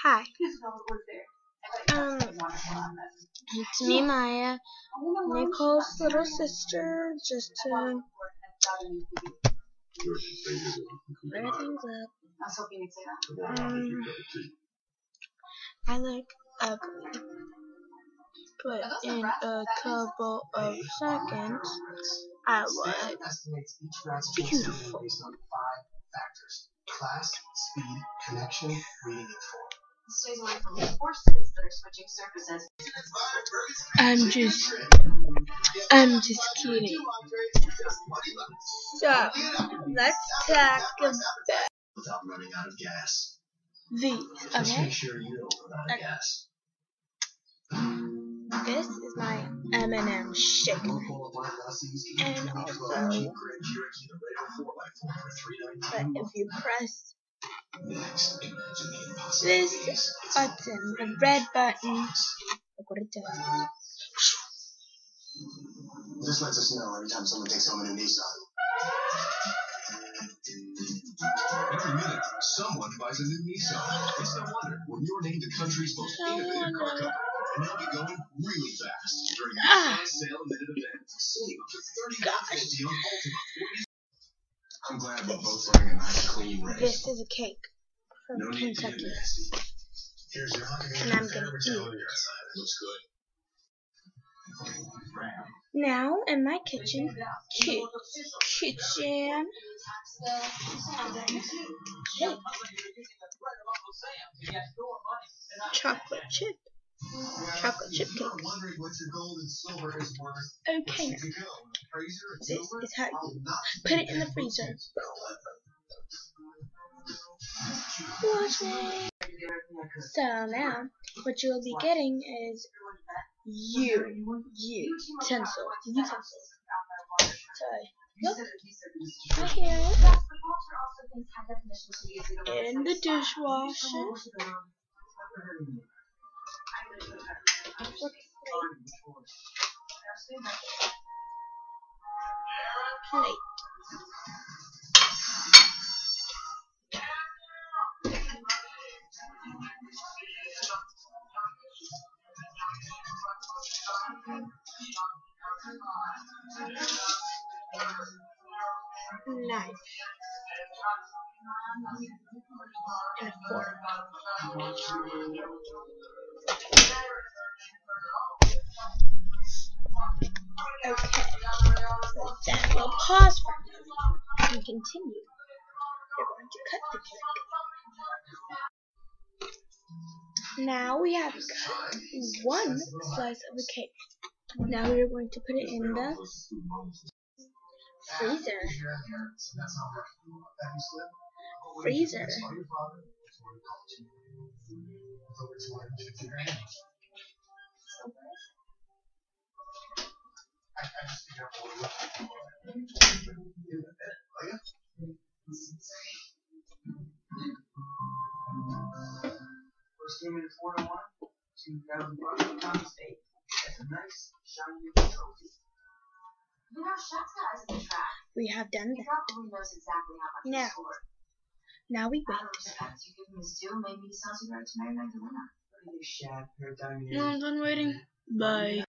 Hi. It's me, Maya, Nicole's little sister, just to clear things up. I look ugly, but in a couple of seconds, I look beautiful. Class, speed, connection, reading info. Stays away from horses that are switching surfaces. I'm just kidding. So, let's talk about Without running out of gas. these, Just okay? make sure you don't run out of gas. This is my M&M shaker. And also, but if you press this button, the red button, look what it does. This lets us know every time someone takes home a new Nissan. Every minute, someone buys a new Nissan. It's no wonder when you're named the country's most innovative car company, and you'll be going really fast during the Nissan sale minute event. Save up to 35% on Ultima. I'm glad we're both running a nice clean race. This is a cake from Kentucky, Here's your and I'm gonna eat it. Looks good. Now in my kitchen, cake. Chocolate chip cake. Okay, now this is how you put it in the freezer. Watch me. So now, what you'll be getting is utensils. So, look, right here, in the dishwasher, plate. Knife and a fork. Okay, so then we'll pause for a minute and continue. We're going to cut the cake. Now we have cut one slice of the cake. Now we are going to put it in the freezer. First game in 4-1, $2,000 state. That's a nice, shiny trophy. You know, Chef's got eyes at the track. We have done He that. probably knows exactly how much he scored. Now we Out of wait. respect, you give him his due, maybe he sells you right to marry Magdalena. What are you, Shad? You're a diamond. No, I'm done waiting. Bye.